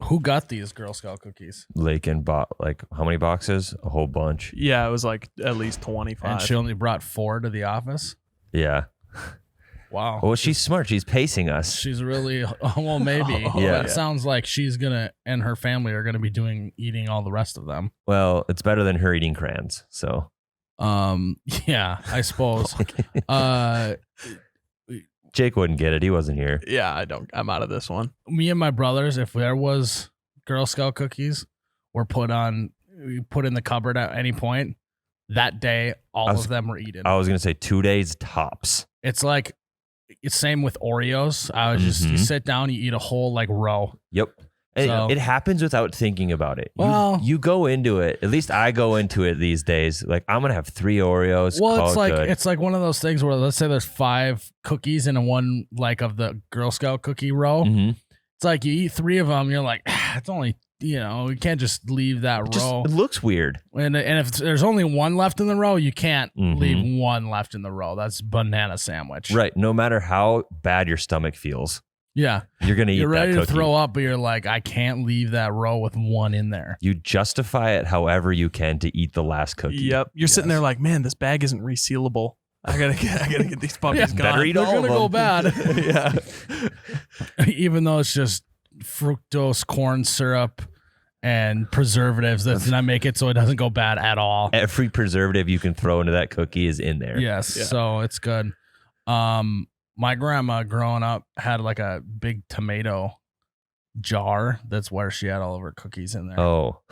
Who got these Girl Scout cookies? Lakin bought like how many boxes? A whole bunch. Yeah, it was like at least 25. And she only brought 4 to the office? Yeah. Wow. Well, she's smart. She's pacing us. She's really, well, maybe. Yeah. It sounds like she's going to, and her family are going to be eating all the rest of them. Well, it's better than her eating crayons. So. Yeah, I suppose. Jake wouldn't get it. He wasn't here. Yeah, I'm out of this one. Me and my brothers, if there was Girl Scout cookies were put in the cupboard at any point, that day, all of them were eaten. I was going to say 2 days tops. It's like, it's same with Oreos. I was just, you sit down, you eat a whole like row. Yep. So, it happens without thinking about it. Well, you go into it. At least I go into it these days. Like I'm gonna have 3 Oreos. Well, it's like one of those things where let's say there's 5 cookies in one like of the Girl Scout cookie row. Mm-hmm. It's like you eat 3 of them. You're like, it's only you can't just leave that row. It looks weird. And if there's only 1 left in the row, you can't leave 1 left in the row. That's banana sandwich. Right. No matter how bad your stomach feels. Yeah. You're going to eat that cookie. You're ready to throw up, but you're like, I can't leave that row with 1 in there. You justify it however you can to eat the last cookie. Yep. You're sitting there like, man, this bag isn't resealable. I gotta get these puppies gone. Better eat They're all gonna of them. go bad. Yeah. Even though it's just fructose corn syrup and preservatives that's not make it so it doesn't go bad at all. Every preservative you can throw into that cookie is in there. Yes. Yeah. So it's good. My grandma growing up had like a big tomato jar. That's where she had all of her cookies in there. Oh,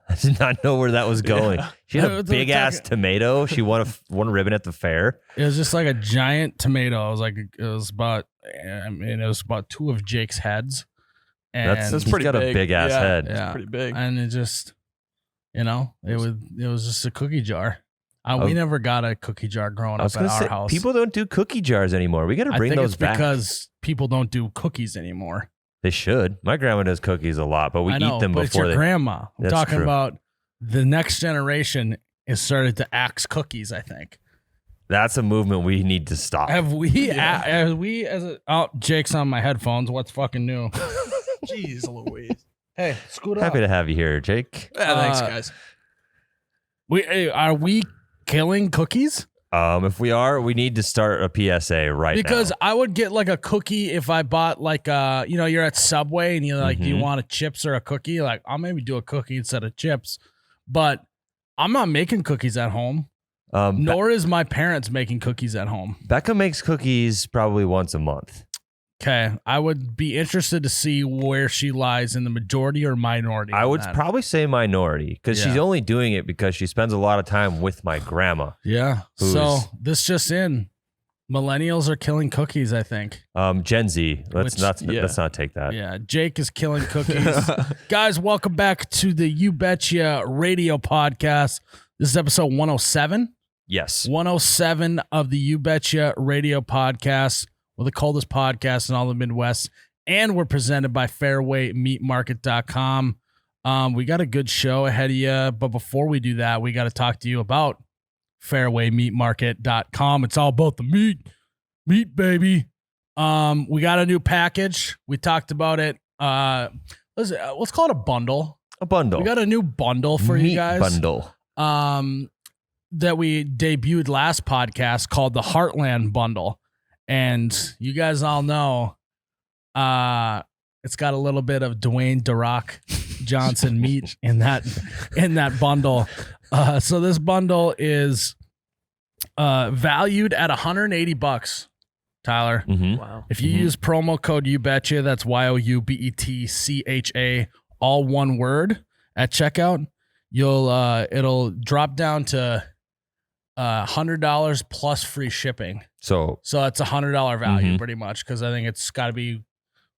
I did not know where that was going. Yeah. She had a big ass tomato. She won a ribbon at the fair. It was just like a giant tomato. It was about 2 of Jake's heads. And That's he's pretty got big. a big ass head. Yeah. It's pretty big. And it just, it was just a cookie jar. We never got a cookie jar growing up at our house. People don't do cookie jars anymore. We got to bring I think those it's back. because people don't do cookies anymore. They should. My grandma does cookies a lot, but we I know, eat them but before it's your grandma. I'm That's talking true. about the next generation is started to axe cookies, I think. That's a movement we need to stop. Jake's on my headphones. What's fucking new? Jeez Louise. Hey, scoot up. Happy to have you here, Jake. Yeah, thanks, guys. Are we killing cookies? If we are, we need to start a PSA right now. Because I would get like a cookie if I bought like you're at Subway and you're like, do you want a chips or a cookie? Like, I'll maybe do a cookie instead of chips. But I'm not making cookies at home. Nor is my parents making cookies at home. Becca makes cookies probably once a month. Okay. I would be interested to see where she lies in the majority or minority. I would probably say minority because she's only doing it because she spends a lot of time with my grandma. Yeah. So this just in. Millennials are killing cookies, I think. Gen Z. Let's not take that. Yeah. Jake is killing cookies. Guys, welcome back to the You Betcha Radio Podcast. This is episode 107. Yes. 107 of the You Betcha Radio Podcast. We're the coldest podcast in all the Midwest, and we're presented by fairwaymeatmarket.com. We got a good show ahead of you, but before we do that, we got to talk to you about fairwaymeatmarket.com. It's all about the meat, baby. We got a new package. We talked about it. Let's call it a bundle. A bundle. We got a new bundle for you guys. Bundle. That we debuted last podcast called the Heartland Bundle. And you guys all know it's got a little bit of Dwayne "The Rock" Johnson meat in that bundle. So this bundle is valued at $180, Tyler. Mm-hmm. Wow. If you use promo code YouBetcha, that's YOUBETCHA, all one word at checkout, it'll drop down to $100 plus free shipping. So it's $100 value pretty much, because I think it's got to be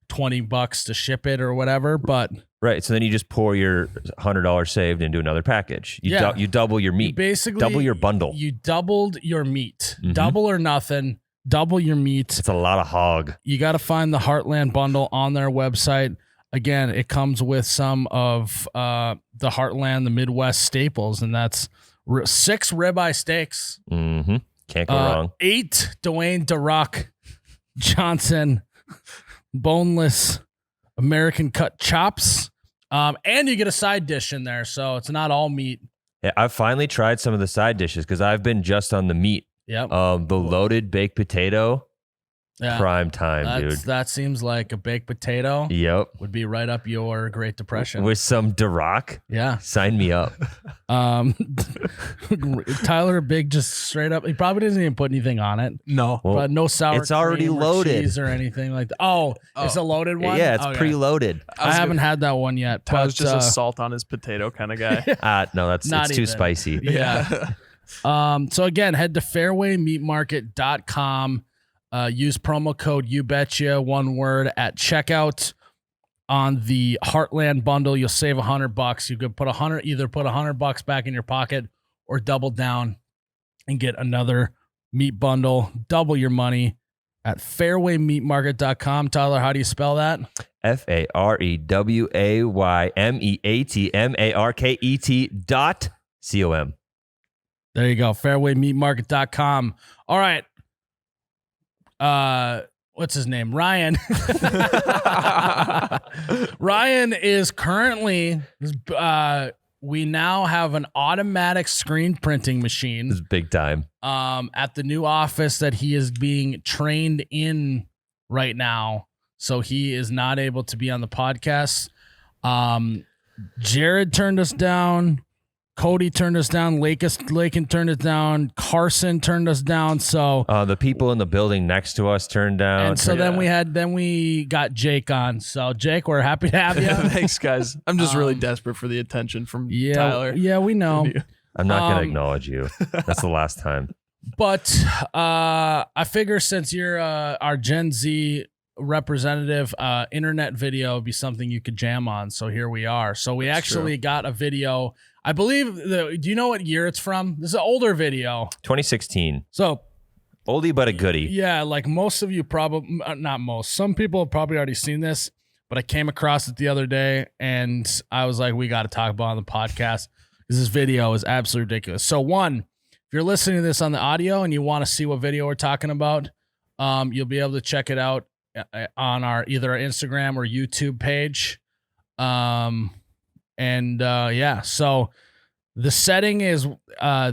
$20 to ship it or whatever. But right, so then you just pour your $100 saved into another package. You double your meat. You basically double your bundle. You doubled your meat. Double or nothing. Double your meat. It's a lot of hog. You got to find the Heartland Bundle on their website. Again, it comes with some of the Heartland, the Midwest staples, and that's 6 ribeye steaks. Mm-hmm. Can't go wrong. 8 Dwayne "The Rock" Johnson boneless American cut chops. And you get a side dish in there, so it's not all meat. Yeah, I've finally tried some of the side dishes because I've been just on the meat. Yep. The loaded baked potato, prime time, dude. That seems like a baked potato. Yep. Would be right up your Great Depression. With some Duroc. Yeah. Sign me up. Tyler Big just straight up. He probably doesn't even put anything on it. No. Well, But no sour it's already cream or loaded. cheese or anything like that. Oh, it's a loaded one? Yeah, it's Okay. preloaded. I haven't had that one yet. Tyler's but, just a salt on his potato kind of guy. No, it's Not too even. spicy. Yeah. So again, head to fairwaymeatmarket.com. Use promo code YouBetcha, one word, at checkout on the Heartland bundle. You'll save $100. You could put either put $100 back in your pocket or double down and get another meat bundle. Double your money at fairwaymeatmarket.com. Tyler, how do you spell that? FAREWAYMEATMARKET.com. There you go. Fairwaymeatmarket.com. All right. What's his name? Ryan. Ryan is currently, we now have an automatic screen printing machine. This is big time. At the new office that he is being trained in right now. So he is not able to be on the podcast. Jared turned us down. Cody turned us down. Lakin turned us down. Carson turned us down. So The people in the building next to us turned down. and so then we got Jake on. So Jake, we're happy to have you. Thanks, guys. I'm just really desperate for the attention from Tyler. Yeah, we know. I'm not going to acknowledge you. That's the last time. But I figure since you're our Gen Z representative, internet video would be something you could jam on. So here we are. So we actually got a video. I believe do you know what year it's from? This is an older video. 2016. So Oldie but a goodie. yeah, like most of you probably, not most, some people have probably already seen this, but I came across it the other day and I was like, we got to talk about it on the podcast because this video is absolutely ridiculous. So one, if you're listening to this on the audio and you want to see what video we're talking about, you'll be able to check it out on either our Instagram or YouTube page. So the setting is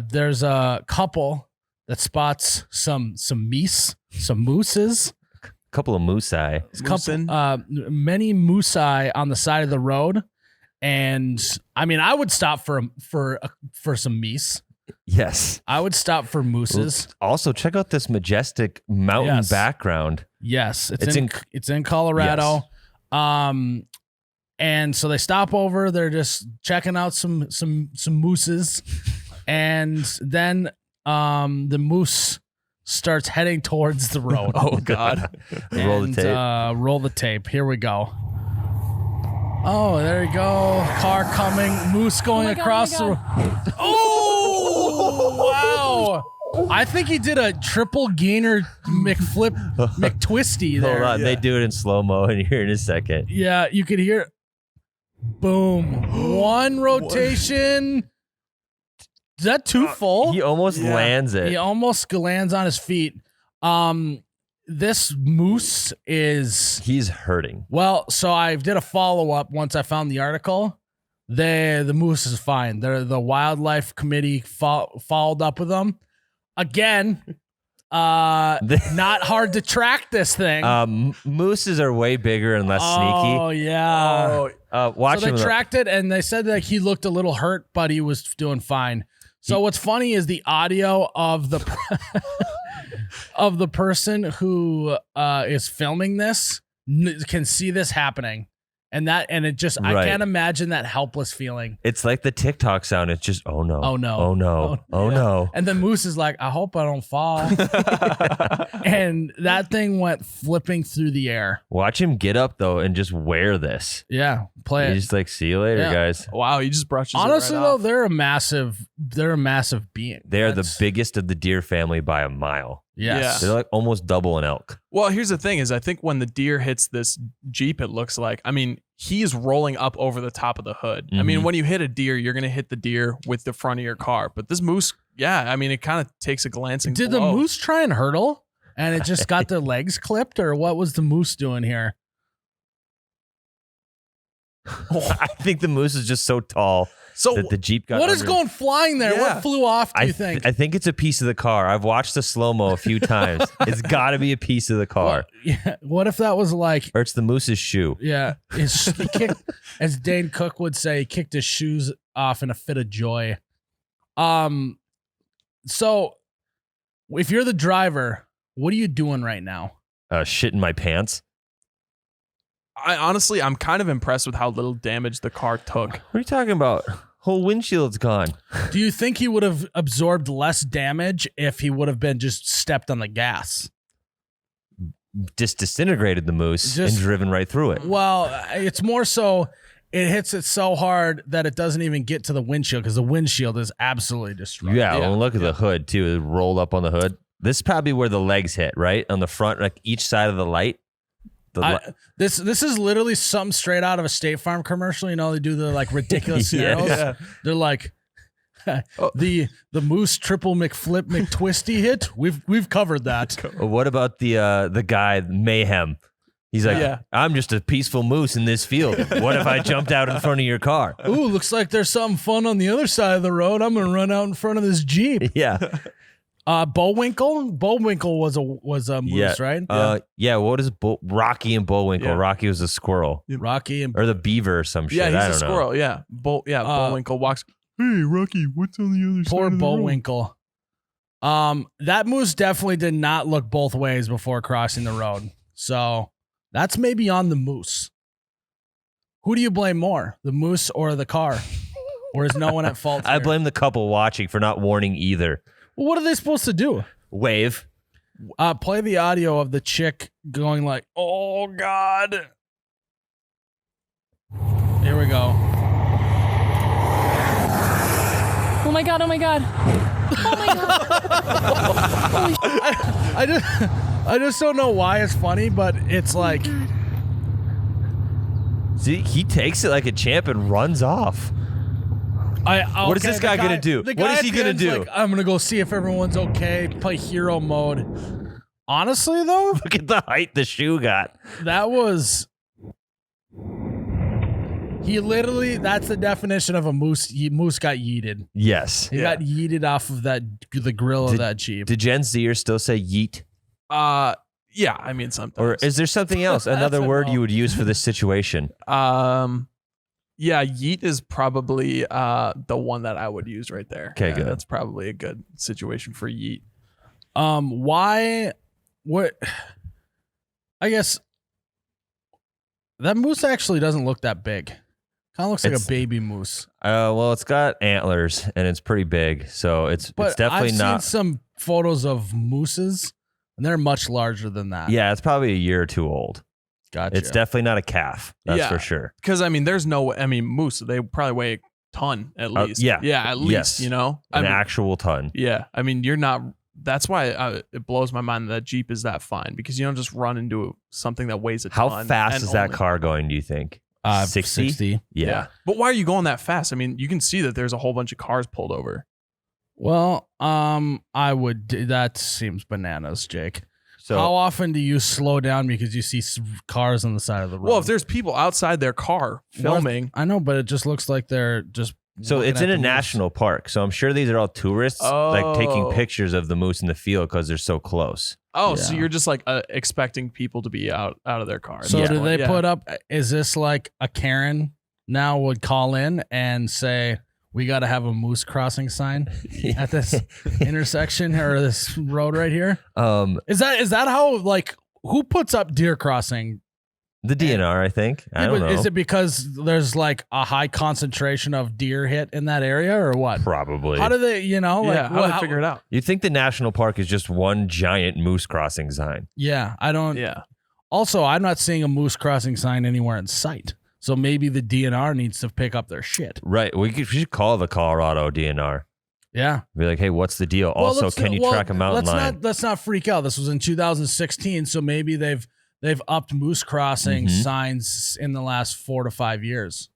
there's a couple that spots some mooses. A couple of moosei. Many moosei on the side of the road, and I mean I would stop for some meese. Yes. I would stop for mooses. Also, check out this majestic mountain background. Yes, it's in Colorado. Yes. And so they stop over. They're just checking out some mooses, and then the moose starts heading towards the road. Oh God! Roll the tape. Roll the tape. Here we go. Oh, there you go. Car coming. Moose going across the road. Oh, wow. I think he did a triple gainer McTwisty there. Hold on. Yeah. They do it in slow-mo in here in a second. Yeah, you could hear. Boom. One rotation. Is that too full? He almost lands it. He almost lands on his feet. This moose is... He's hurting. Well, so I did a follow-up once I found the article. The moose is fine. The wildlife committee followed up with them. Again, not hard to track this thing. Mooses are way bigger and less sneaky. Oh, yeah. Watch So him. they tracked it, and they said that he looked a little hurt, but he was doing fine. So what's funny is the audio of the of the person who is filming this can see this happening, and it just I Right. can't imagine that helpless feeling. It's like the TikTok sound. It's just, oh no. Oh, no. Oh no. Oh yeah. no. And the moose is like, I hope I don't fall. And that thing went flipping through the air. Watch him get up though and just wear this. Yeah, play it. He's just like, see you later, Yeah. guys. Wow, you just brushed. Honestly, right though, off. they're a massive being. They are the That's- biggest of the deer family by a mile. Yes. They're like almost double an elk. Well, here's the thing: is I think when the deer hits this Jeep, it looks like. I mean, he's rolling up over the top of the hood. I mean, Mhm. when you hit a deer, you're gonna hit the deer with the front of your car. But this moose, yeah, I mean, it kind of takes a glancing. Did blow. the moose try and hurdle and it just got their legs clipped, or what was the moose doing here? I think the moose is just so tall So that the Jeep got What is under- going flying there? Yeah. What flew off, do you I think? think it's a piece of the car. I've watched the slow-mo a few times. It's got to be a piece of the car. What if that was like, Or it's the moose's shoe. yeah, he kicked, as Dane Cook would say, he kicked his shoes off in a fit of joy. So if you're the driver, what are you doing right now? Shit in my pants. I'm kind of impressed with how little damage the car took. What are you talking about? Whole windshield's gone. Do you think he would have absorbed less damage if he would have been just stepped on the gas? Just disintegrated the moose Just- and driven right through it. Well, it's more so it hits it so hard that it doesn't even get to the windshield because the windshield is absolutely destroyed. Yeah, well, look at the hood too. It rolled up on the hood. This is probably where the legs hit, right? On the front, like each side of the light. This is literally something straight out of a State Farm commercial. You know, they do the like ridiculous scenarios. Yeah. They're like the Moose triple McFlip McTwisty hit. We've covered that. What about the guy Mayhem? He's like, Yeah. I'm just a peaceful moose in this field. What if I jumped out in front of your car? Ooh, looks like there's something fun on the other side of the road. I'm gonna run out in front of this Jeep. Yeah. Bullwinkle was a moose, Yeah. right? Yeah. What is Rocky and Bullwinkle? Yeah. Rocky was a squirrel Rocky and or the beaver or some shit. Yeah, I he's don't a squirrel. Yeah, Bullwinkle walks. Hey, Rocky, what's on the other poor side of the road? Bullwinkle. That moose definitely did not look both ways before crossing the road. So that's maybe on the moose. Who do you blame more, the moose or the car? Or is no one at fault? I here? blame the couple watching for not warning either. Well, what are they supposed to do? Wave. Play the audio of the chick going like, "Oh God." Here we go. Oh my god, oh my god. Oh my god. I just don't know why it's funny, but it's like, See, he takes it like a champ and runs off. What is this guy gonna do? the What guy is he at the gonna end's do? like, I'm gonna go see if everyone's okay. Play hero mode. Honestly, though, Look at the height the shoe got. that was. He literally, that's the definition of a moose. Moose got yeeted. Yes. He got yeeted off of the grill of that Jeep. Did Gen Zers still say yeet? Yeah, I mean sometimes. Or is there something else? Another That's a word no. you would use for this situation? Yeah, yeet is probably the one that I would use right there. Okay, Yeah, good. That's probably a good situation for yeet. Why? What? I guess that moose actually doesn't look that big. Kind of looks like It's- a baby moose. Well, it's got antlers and it's pretty big, so it's But definitely I've not. seen some photos of mooses, and they're much larger than that. Yeah, it's probably a year or two old. Gotcha. It's definitely not a calf. That's Yeah. for sure. Because I mean, moose. They probably weigh a ton at least. yeah. at least. Yes. You know, An actual ton. Yeah, I mean, you're not. That's why it blows my mind that Jeep is that fine because you don't just run into something that weighs a How ton. fast and is that only- car going, do you think? 60? 60. Yeah. But why are you going that fast? I mean, you can see that there's a whole bunch of cars pulled over. Well, I would. That seems bananas, Jake. So How often do you slow down because you see cars on the side of the road? Well, if there's people outside their car filming, I know, but it just looks like they're just. So looking it's at in a the moose. national park. So I'm sure these are all tourists like taking Oh. pictures of the moose in the field because they're so close. so Yeah. you're just like expecting people to be out of their cars. So Yeah. do they Yeah. put up? Is this like a Karen now would call in and say we got to have a moose crossing sign at this intersection or this road right here? Is that how like who puts up deer crossing? The DNR, I think. I don't know. Is it because there's like a high concentration of deer hit in that area or what? Probably. How do they? You know, like Yeah, how do they figure it out? You'd think the national park is just one giant moose crossing sign. Yeah, I don't. Yeah. Also, I'm not seeing a moose crossing sign anywhere in sight. So maybe the DNR needs to pick up their shit. Right. We should call the Colorado DNR. Yeah. Be like, hey, what's the deal? Well, Also, let's- can you well, track a mountain lion? Let's not freak out. This was in 2016, so maybe they've upped moose crossing Mhm. signs in the last 4 to 5 years.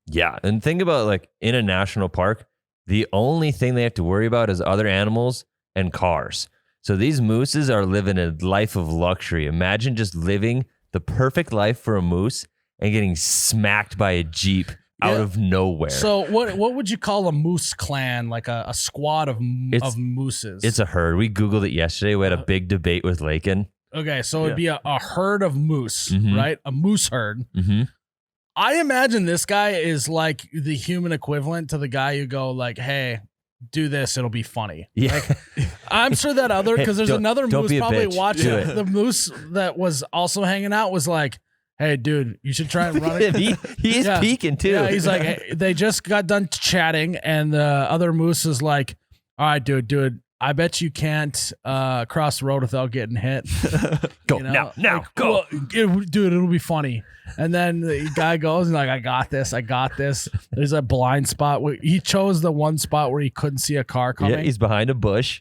Yeah. And think about like in a national park, the only thing they have to worry about is other animals and cars. So these mooses are living a life of luxury. Imagine just living the perfect life for a moose and getting smacked by a Jeep out of nowhere. So what would you call a moose clan? Like a squad of mooses? It's a herd. We Googled it yesterday. We had a big debate with Lakin. Okay, so it'd be a herd of moose, Mhm. right? A moose herd. Mm-hmm. I imagine this guy is like the human equivalent to the guy you go like, hey, do this, it'll be funny. Yeah. I'm sure that other, because there's another don't moose be a probably bitch. watching Do it. the moose that was also hanging out was like, hey, dude, you should try and run it. he is Yeah. peeking too. Yeah, he's like, hey, they just got done chatting, and the other moose is like, all right, dude, I bet you can't cross the road without getting hit. Go You know? now, Like, go. well, dude, it'll be funny. And then the guy goes and like, I got this. There's a blind spot where he chose the one spot where he couldn't see a car coming. Yeah, he's behind a bush.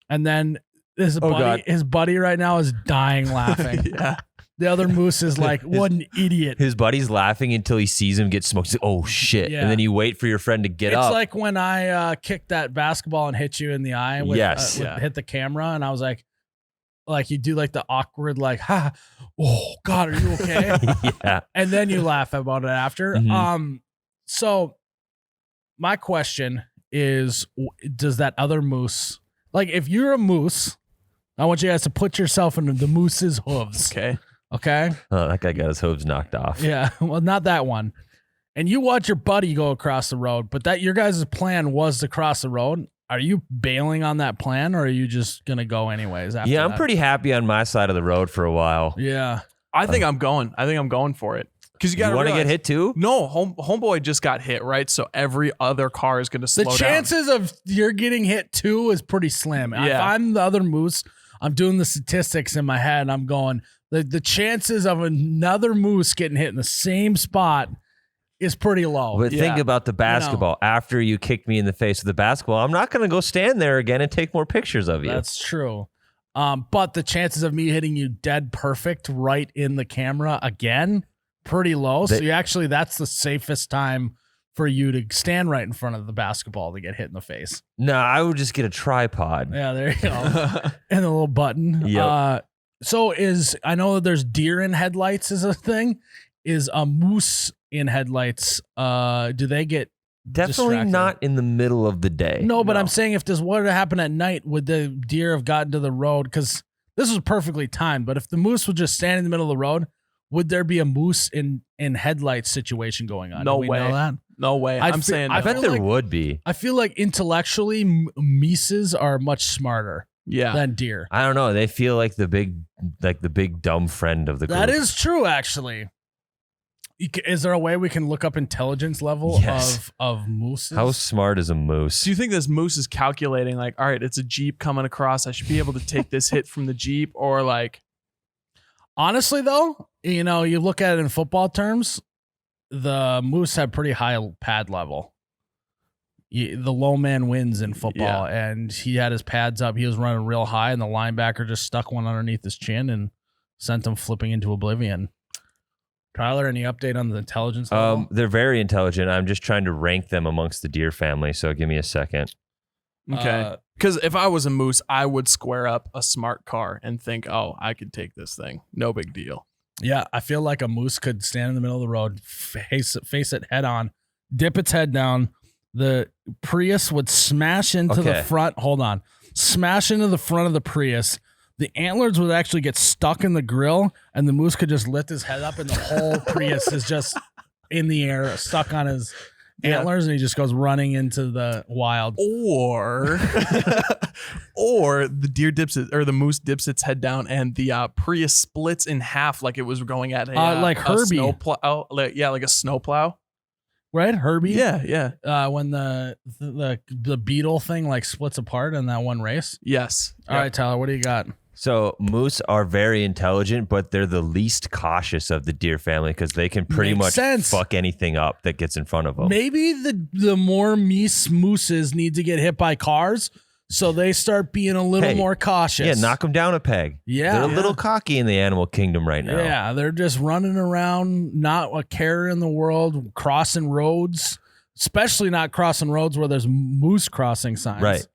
And then his God. buddy right now is dying laughing. Yeah. The other moose is like, what an idiot. His buddy's laughing until he sees him get smoked. He's like, oh shit. Yeah. And then you wait for your friend to get It's up. like when I kicked that basketball and hit you in the eye with, Yes. hit the camera, and I was like you do like the awkward like, ha, oh God, are you okay? Yeah. And then you laugh about it after. Mhm. So my question is, does that other moose, like if you're a moose, I want you guys to put yourself in the moose's hooves. Okay. Okay. Oh, that guy got his hooves knocked off. Yeah. Well, not that one. And you watch your buddy go across the road, but that your guys' plan was to cross the road. Are you bailing on that plan, or are you just gonna go anyways? After Yeah, I'm that? pretty happy on my side of the road for a while. Yeah. I think I'm going. I think I'm going for it. Because you got You want to get hit too? No, homeboy just got hit, right? So every other car is going to slow The down. chances of you're getting hit too is pretty slim. If Yeah. I'm the other moose, I'm doing the statistics in my head, and I'm going, the chances of another moose getting hit in the same spot is pretty low. But think Yeah. about the basketball. After you kicked me in the face with the basketball, I'm not going to go stand there again and take more pictures of you. That's true. But the chances of me hitting you dead perfect right in the camera again, pretty low. So that's the safest time for you to stand right in front of the basketball to get hit in the face. No, I would just get a tripod. Yeah, there you go. And a little button. Yep. So I know that there's deer in headlights is a thing. Is a moose in headlights, do they get Definitely distracted? not in the middle of the day. No, but No. I'm saying if this were to happen at night, would the deer have gotten to the road? Because this was perfectly timed, but if the moose was just standing in the middle of the road, would there be a moose in headlights situation going on? No Do we way. know that? No way. I I'm fe- saying I I no. bet feel there like- would be. I feel like intellectually, mooses are much smarter Yeah. than deer. I don't know. They feel like the big dumb friend of the group. That is true, actually. Is there a way we can look up intelligence level Yes. of mooses? How smart is a moose? Do you think this moose is calculating like, all right, it's a Jeep coming across. I should be able to take this hit from the Jeep, or like, Honestly, though, you look at it in football terms, the moose had pretty high pad level. The low man wins in football, and he had his pads up. He was running real high, and the linebacker just stuck one underneath his chin and sent him flipping into oblivion. Tyler, any update on the intelligence level? They're very intelligent. I'm just trying to rank them amongst the deer family. So give me a second. okay. Because if I was a moose, I would square up a smart car and think, oh, I could take this thing. No big deal. Yeah, I feel like a moose could stand in the middle of the road, face it head on, dip its head down. The Prius would smash into the Okay. front. Hold on. Smash into the front of the Prius. The antlers would actually get stuck in the grill, and the moose could just lift his head up, and the whole Prius is just in the air, stuck on his antlers, and he just goes running into the wild. Or, or the deer dips it, or the moose dips its head down, and the Prius splits in half like it was going at Like a Herbie. snowplow. Like a snowplow. Right, Herbie? Yeah, yeah. When the beetle thing like splits apart in that one race. Yes. All right, Tyler, what do you got? So moose are very intelligent, but they're the least cautious of the deer family because they can pretty Makes much sense. fuck anything up that gets in front of them. Maybe the more mooses need to get hit by cars, so they start being a little Hey, more cautious. Yeah, knock them down a peg. Yeah. They're a little cocky in the animal kingdom right now. Yeah, they're just running around, not a care in the world, crossing roads, especially not crossing roads where there's moose crossing signs. Right.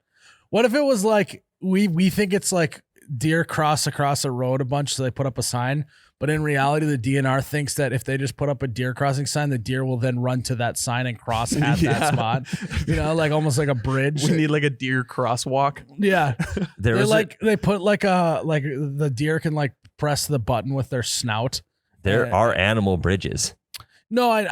What if it was like we think it's like deer cross across a road a bunch, so they put up a sign. But in reality, the DNR thinks that if they just put up a deer crossing sign, the deer will then run to that sign and cross at that spot. You know, like almost like a bridge. We need like a deer crosswalk. Yeah. There was They put like the deer can like press the button with their snout. there are animal bridges. No, I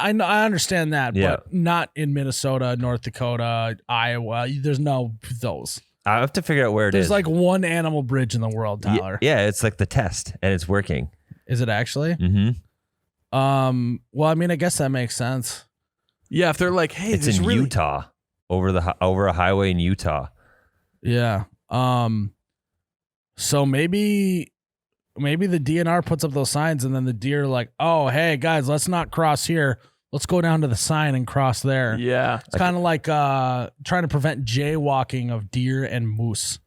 understand that, Yeah. but not in Minnesota, North Dakota, Iowa. There's no those. I have to figure out where it is. There's like one animal bridge in the world, Tyler. Yeah, it's like the test, and it's working. Is it actually? Mm-hmm. Well, I mean, I guess that makes sense. Yeah, if they're like, hey, It's there's in really Utah, over a highway in Utah. Yeah. So maybe the DNR puts up those signs, and then the deer are like, oh, hey guys, let's not cross here. Let's go down to the sign and cross there. Yeah. It's kind of like trying to prevent jaywalking of deer and moose.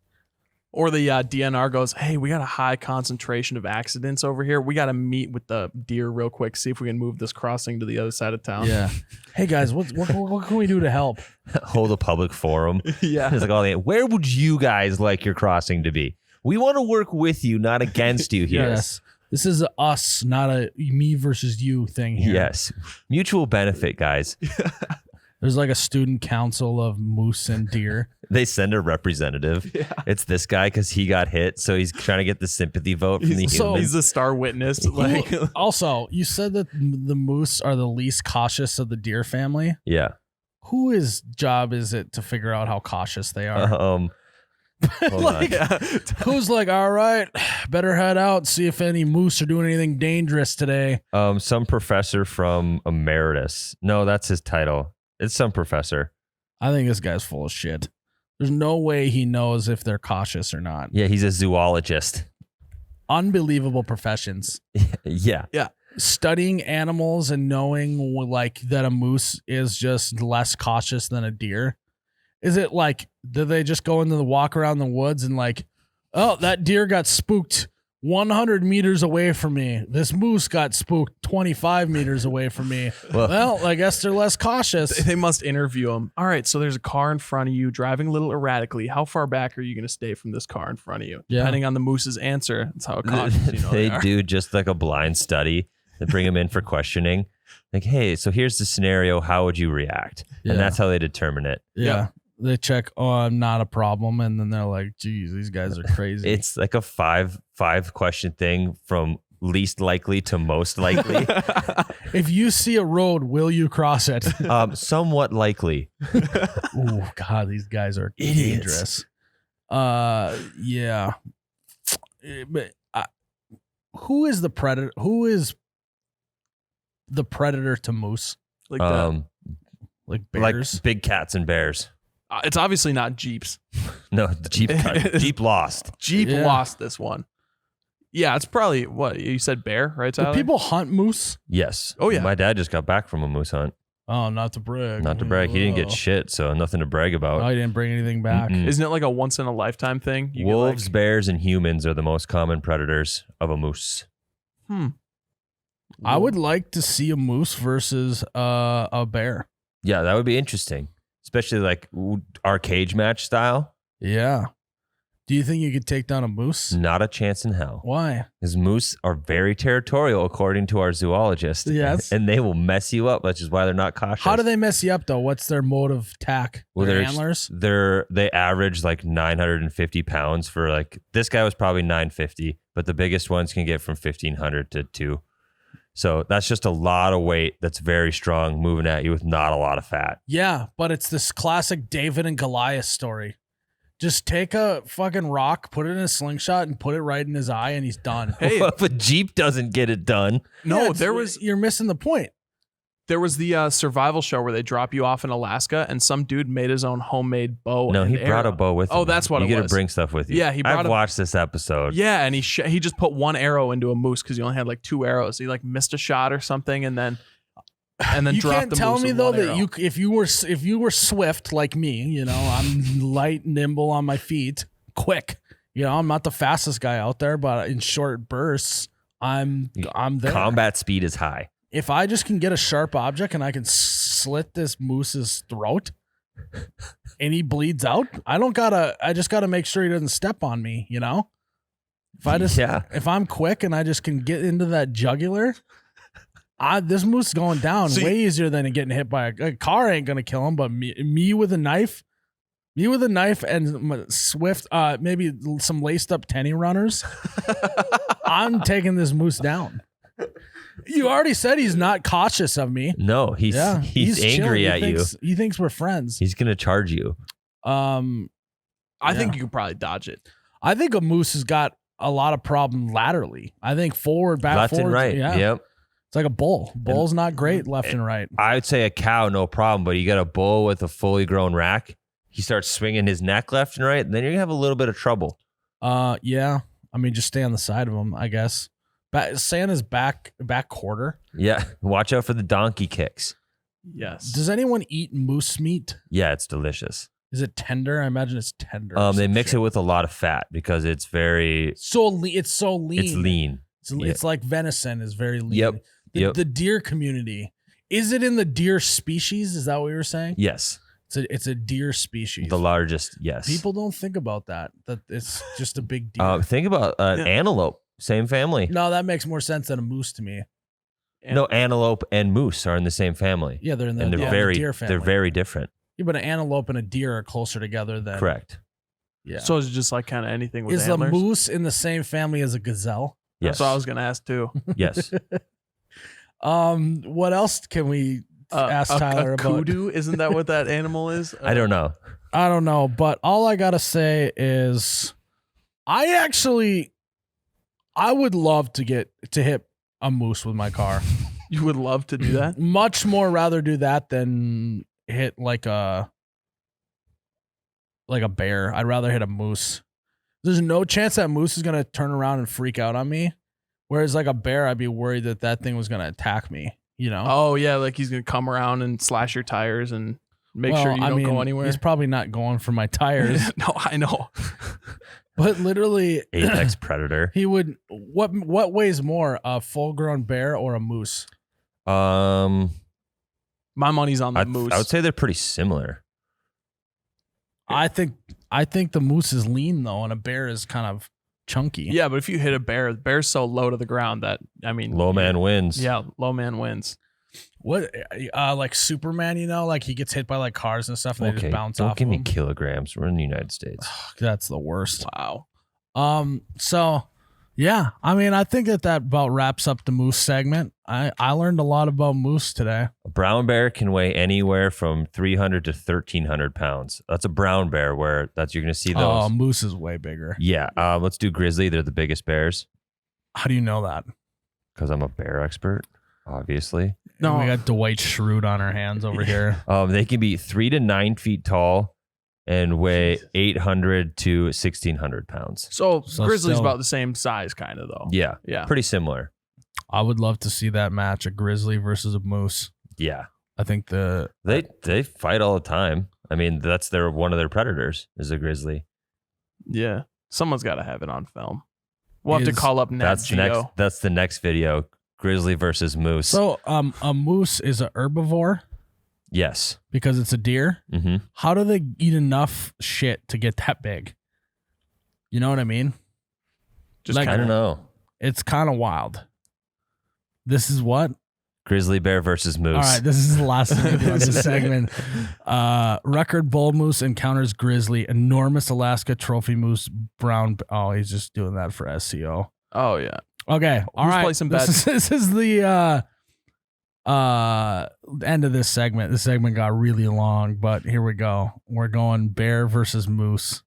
Or the DNR goes, hey, we got a high concentration of accidents over here. We got to meet with the deer real quick, see if we can move this crossing to the other side of town. Yeah. Hey guys, what can we do to help? Hold a public forum. Yeah. It's like, where would you guys like your crossing to be? We want to work with you, not against you here. Yes. This is us, not a me versus you thing here. Yes. Mutual benefit, guys. There's like a student council of moose and deer. They send a representative. Yeah. It's this guy because he got hit, so he's trying to get the sympathy vote from the He's humans. the star witness. Like, Also, you said that the moose are the least cautious of the deer family. Yeah. Whose job is it to figure out how cautious they are? Hold Like, on. who's like, all right, better head out, see if any moose are doing anything dangerous today. Some professor from Emeritus. No, that's his title. It's some professor. I think this guy's full of shit. There's no way he knows if they're cautious or not. Yeah, he's a zoologist. Unbelievable professions. Yeah. Studying animals and knowing like that a moose is just less cautious than a deer. Is it like, did they just go into the walk around the woods and like, oh, that deer got spooked 100 meters away from me. This moose got spooked 25 meters away from me. Well, I guess they're less cautious. they must interview him. All right, so there's a car in front of you driving a little erratically. How far back are you going to stay from this car in front of you? Yeah. Depending on the moose's answer, that's how cautious you know They are. do just like a blind study. They bring him in for questioning. Like, hey, so here's the scenario. How would you react? Yeah. And that's how they determine it. Yeah. They check, oh, I'm not a problem. And then they're like, geez, these guys are crazy. It's like a five question thing from least likely to most likely. If you see a road, will you cross it? Somewhat likely. Oh, God, these guys are Idiots. dangerous. Yeah. But who is the predator? Who is the predator to moose? Like that. Like bears? Like big cats and bears. It's obviously not Jeeps. No, the Jeep lost. Jeep Yeah. lost this one. Yeah, it's probably what you said, bear, right, Do Tyler? people hunt moose? Yes. Oh, yeah. My dad just got back from a moose hunt. Oh, not to brag. Not to brag. He didn't get Oh. shit, so nothing to brag about. Oh, he didn't bring anything back. Mm-mm. Isn't it like a once in a lifetime thing? You get, Wolves, bears, and humans are the most common predators of a moose. I would like to see a moose versus a bear. Yeah, that would be interesting. Especially like our cage match style. Yeah. Do you think you could take down a moose? Not a chance in hell. Why? Because moose are very territorial, according to our zoologist. Yes. And they will mess you up, which is why they're not cautious. How do they mess you up though? What's their mode of attack? Well, Their they're- antlers? They average like 950 pounds for like, this guy was probably 950, but the biggest ones can get from 1500 to 2. So that's just a lot of weight that's very strong moving at you with not a lot of fat. Yeah, but it's this classic David and Goliath story. Just take a fucking rock, put it in a slingshot, and put it right in his eye, and he's done. Hey, If a Jeep doesn't get it done, no, Yeah, you're missing the point. there was the survival show where they drop you off in Alaska, and some dude made his own homemade bow. no, and he brought arrow. a bow with him. Oh, that's what you it get was. to bring stuff with you. Yeah, he brought I've a- watched this episode. Yeah, and he just put one arrow into a moose because he only had like 2 arrows. He like missed a shot or something, and then You dropped can't the tell moose me with though one that arrow. if you were swift like me, you know, I'm light, nimble on my feet, quick. You know, I'm not the fastest guy out there, but in short bursts, I'm there. Combat speed is high. If I just can get a sharp object and I can slit this moose's throat and he bleeds out, I just gotta make sure he doesn't step on me, you know? If I'm quick and I just can get into that jugular, this moose is going down way easier than getting hit by a car. Ain't gonna kill him, but me with a knife. Me with a knife and swift, maybe some laced up tenny runners. I'm taking this moose down. You already said he's not cautious of me. No, he's angry at you. He thinks we're friends. He's gonna charge you. I think you could probably dodge it. I think a moose has got a lot of problem laterally. I think forward, back, left forward, and right. Yeah. Yep. It's like a bull. Bull's not great left and right. I would say a cow, no problem, but you got a bull with a fully grown rack. He starts swinging his neck left and right, and then you're gonna have a little bit of trouble. Yeah. I mean, just stay on the side of him, I guess. Santa's back quarter. Yeah. Watch out for the donkey kicks. Yes. Does anyone eat moose meat? Yeah, it's delicious. Is it tender? I imagine it's tender. They mix it with a lot of fat because it's very it's so lean. It's lean. It's like venison is very lean. Yep. The deer community. Is it in the deer species? Is that what you were saying? Yes. It's a deer species. The largest, yes. People don't think about that it's just a big deer. Think about antelope, same family. No, that makes more sense than a moose to me. No, antelope and moose are in the same family. Yeah, they're in and they're the deer family. They're very different. Yeah, but an antelope and a deer are closer together than correct. Yeah. So it's just like kind of anything with Is antlers? a moose in the same family as a gazelle? Yes. That's what I was going to ask too. Yes. What else can we ask Tyler a about? kudu? Isn't that what that animal is? I don't know. I don't know, but all I gotta say is, I would love to hit a moose with my car. You would love to do that? Much more rather do that than hit like a bear. I'd rather hit a moose. There's no chance that moose is gonna turn around and freak out on me. Whereas like a bear, I'd be worried that thing was gonna attack me. You know? Oh yeah, like he's gonna come around and slash your tires and make sure you don't go anywhere. He's probably not going for my tires. No, I know. But literally, apex predator. He would. What weighs more, a full-grown bear or a moose? My money's on the moose. I would say they're pretty similar. I think the moose is lean though, and a bear is kind of chunky. Yeah, but if you hit a bear, the bear's so low to the ground that low man wins. Yeah, low man wins. What like Superman? You know, like he gets hit by like cars and stuff, and they just bounce off. Don't give of me him. kilograms. We're in the United States. That's the worst. Wow. So yeah, I mean, I think that about wraps up the moose segment. I learned a lot about moose today. A brown bear can weigh anywhere from 300 to 1,300 pounds. That's a brown bear you're going to see those. Oh, moose is way bigger. Yeah. Let's do grizzly. They're the biggest bears. How do you know that? Because I'm a bear expert, obviously. No, we got Dwight Schrute on our hands over here. They can be 3 to 9 feet tall and weigh 800 to 1,600 pounds. So grizzly's still about the same size, kind of though. Yeah. Yeah. Pretty similar. I would love to see that match, a grizzly versus a moose. Yeah. I think they fight all the time. I mean, that's one of their predators is a grizzly. Yeah. Someone's got to have it on film. We'll have to call up Nat Geo. That's the next video. Grizzly versus moose. So a moose is a herbivore yes. because it's a deer. Mm-hmm. How do they eat enough shit to get that big? You know what I mean? Just like, I don't know. It's kind of wild. This is what? Grizzly bear versus moose. All right, this is the last thing we do on this segment. Record bull moose encounters grizzly. Enormous Alaska trophy moose brown. Oh, he's just doing that for SEO. Oh yeah. Okay. All right. Placing bets? This is the end of this segment. This segment got really long, but here we go. We're going bear versus moose.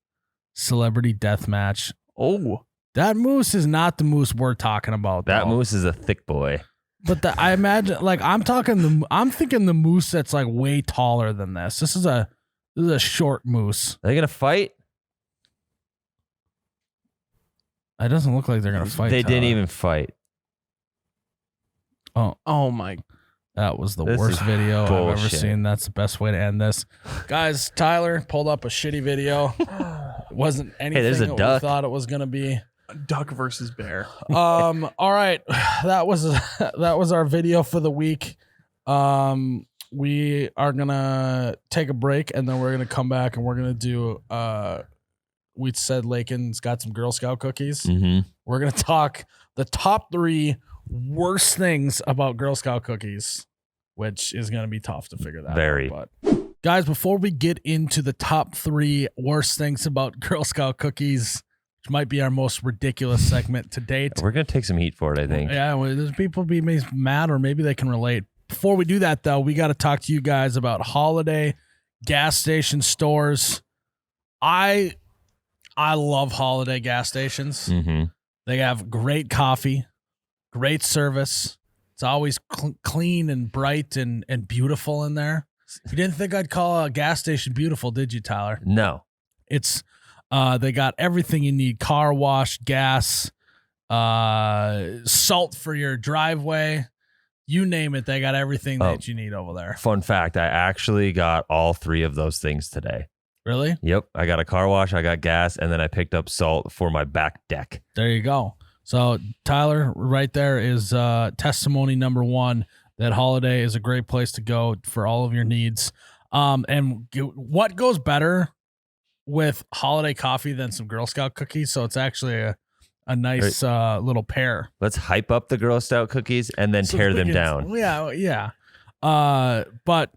Celebrity death match. Oh. That moose is not the moose we're talking about. That though. moose is a thick boy. But I imagine, like, I'm thinking the moose that's like way taller than this. This is a short moose. Are they gonna fight? It doesn't look like they're gonna fight. They didn't Tyler. even fight. Oh my. That was the This worst is video I've ever bullshit. seen. That's the best way to end this. Guys, Tyler pulled up a shitty video. It wasn't anything there's a that duck. we thought it was going to be. Duck versus bear. All right. That was our video for the week. We are going to take a break and then we're going to come back and we're going to do we said Lakin's got some Girl Scout cookies. Mm-hmm. We're going to talk the top 3 worst things about Girl Scout cookies, which is going to be tough to figure that Very. out. But guys, before we get into the top 3 worst things about Girl Scout cookies, which might be our most ridiculous segment to date. We're going to take some heat for it, I think. Yeah, well, there's people be mad or maybe they can relate. Before we do that, though, we got to talk to you guys about holiday gas station stores. I love holiday gas stations. Mm-hmm. They have great coffee, great service. It's always clean and bright and beautiful in there. You didn't think I'd call a gas station beautiful, did you, Tyler? No. It's they got everything you need: car wash, gas, salt for your driveway. You name it, they got everything that you need over there. Fun fact, I actually got all 3 of those things today. Really? Yep. I got a car wash, I got gas, and then I picked up salt for my back deck. There you go. So, Tyler, right there is testimony number 1 that Holiday is a great place to go for all of your needs. And what goes better with Holiday coffee than some Girl Scout cookies? So it's actually a nice little pair. Let's hype up the Girl Scout cookies and then tear them down. Yeah. But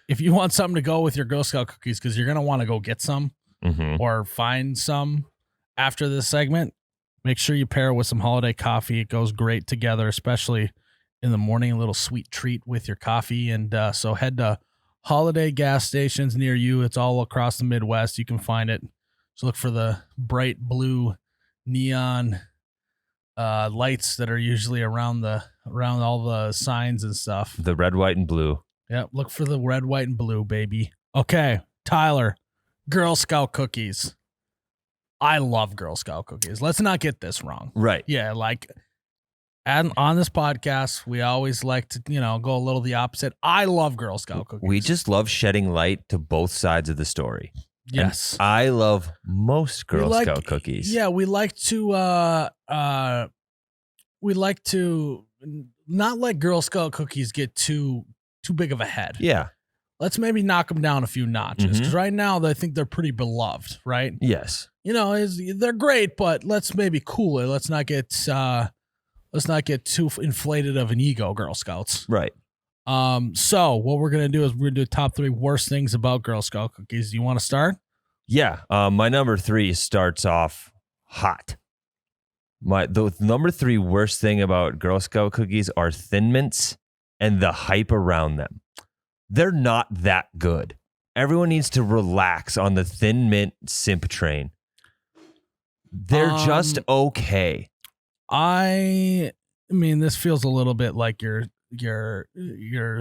if you want something to go with your Girl Scout cookies, because you're going to want to go get some or find some after this segment, make sure you pair it with some Holiday coffee. It goes great together, especially in the morning, a little sweet treat with your coffee. And so head to Holiday gas stations near you. It's all across the Midwest. You can find it. So look for the bright blue neon lights that are usually around all the signs and stuff. The red, white, and blue. Yeah, look for the red, white, and blue, baby. Okay, Tyler, Girl Scout cookies. I love Girl Scout cookies. Let's not get this wrong. Right. Yeah, on this podcast, we always like to, go a little the opposite. I love Girl Scout cookies. We just love shedding light to both sides of the story. Yes. And I love most Girl Scout cookies. Yeah, we like to not let Girl Scout cookies get too big of a head. Yeah. Let's maybe knock them down a few notches, because right now I think they're pretty beloved, right? Yes. They're great, but let's maybe cool it. Let's not get too inflated of an ego, Girl Scouts. Right. So what we're gonna do is we're gonna do top 3 worst things about Girl Scout cookies. Do you want to start? Yeah. My number 3 starts off hot. The number 3 worst thing about Girl Scout cookies are Thin Mints and the hype around them. They're not that good. Everyone needs to relax on the Thin Mint simp train. They're just okay. I mean, this feels a little bit like you're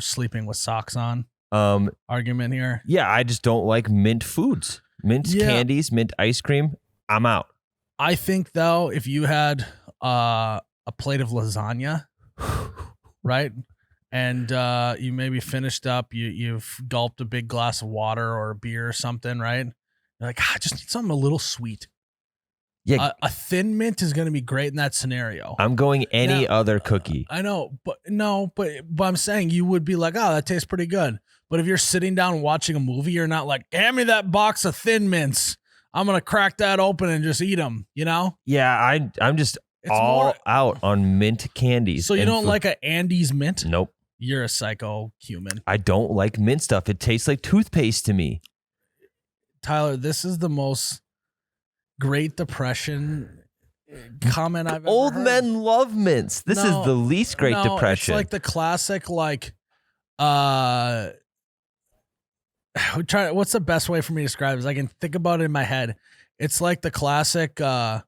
sleeping with socks on argument here. Yeah, I just don't like mint foods. Mint candies, mint ice cream. I'm out. I think, though, if you had a plate of lasagna, right, and you maybe finished up, you've gulped a big glass of water or a beer or something, right? You're like, I just need something a little sweet. Yeah, a Thin Mint is going to be great in that scenario. I'm going any other cookie. I know, but I'm saying you would be like, oh, that tastes pretty good. But if you're sitting down watching a movie, you're not like, hand me that box of Thin Mints. I'm going to crack that open and just eat them, Yeah, I'm just out on mint candies. So you don't like an Andes mint? Nope. You're a psycho human. I don't like mint stuff. It tastes like toothpaste to me. Tyler, this is the most Great Depression comment I've ever Old heard. men love mints. This is the least Great Depression. It's like the classic, what's the best way for me to describe it? Is I can think about it in my head. It's like the classic, that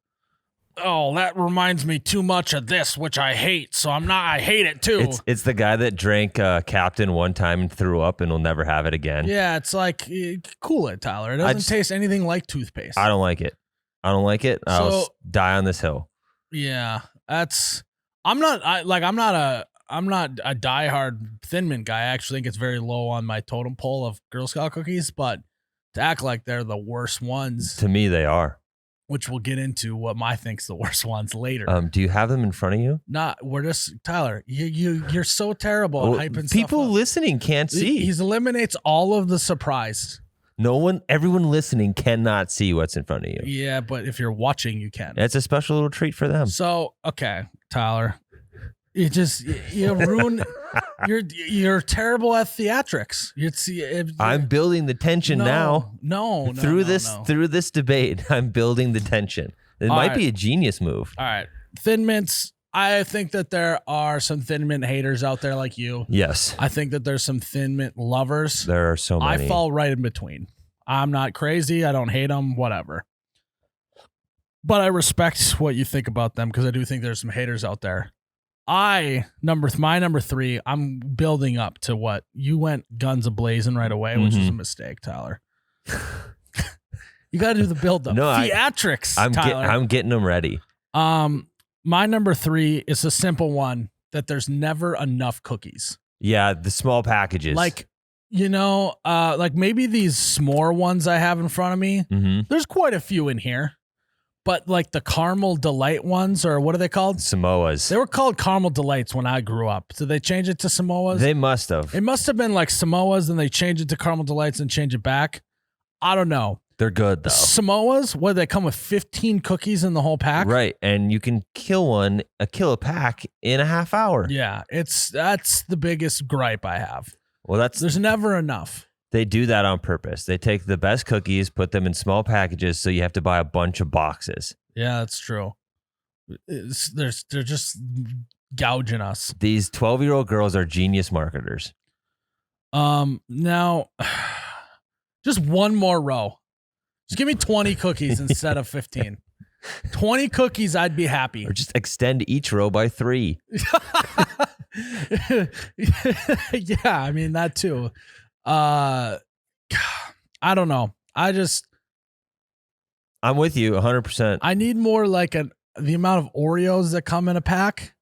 reminds me too much of this, which I hate. So I hate it too. It's the guy that drank Captain one time and threw up and will never have it again. Yeah, it's like, cool it, Tyler. It doesn't taste anything like toothpaste. I don't like it. I'll die on this hill. Yeah, I'm not a diehard Thin Mint guy. I actually think it's very low on my totem pole of Girl Scout cookies, but to act like they're the worst ones, to me they are. Which we'll get into what my think's the worst ones later. Do you have them in front of you? We're just Tyler. You're so terrible at hyping people stuff up. listening can't see. He eliminates all of the surprise. Everyone listening cannot see what's in front of you. Yeah, but if you're watching, you can. It's a special little treat for them. So, okay, Tyler, you ruin. You're terrible at theatrics. I'm building the tension now. No, Through this debate, I'm building the tension. It might be a genius move. All right, Thin Mints. I think that there are some Thin Mint haters out there like you. Yes. I think that there's some Thin Mint lovers. There are so many. I fall right in between. I'm not crazy. I don't hate them, whatever. But I respect what you think about them because I do think there's some haters out there. My number 3, I'm building up to what you went guns a-blazing right away, which is a mistake, Tyler. You got to do the build up. No, theatrics, Tyler. I'm getting them ready. My number 3 is a simple one that there's never enough cookies. Yeah, the small packages. Like, like maybe these s'more ones I have in front of me. Mm-hmm. There's quite a few in here. But like the caramel delight ones, or what are they called? Samoas. They were called caramel delights when I grew up. Did they change it to Samoas? They must have. It must have been like Samoas, and they changed it to caramel delights and change it back. I don't know. They're good though. Samoas, what, they come with 15 cookies in the whole pack? Right, and you can kill a pack in a half hour. Yeah, that's the biggest gripe I have. Well, there's never enough. They do that on purpose. They take the best cookies, put them in small packages, so you have to buy a bunch of boxes. Yeah, that's true. They're just gouging us. These 12-year-old girls are genius marketers. Now, just one more row. Just give me 20 cookies instead of 15. 20 cookies, I'd be happy. Or just extend each row by 3. Yeah, I mean that too. I don't know. I'm with you 100%. I need more like the amount of Oreos that come in a pack.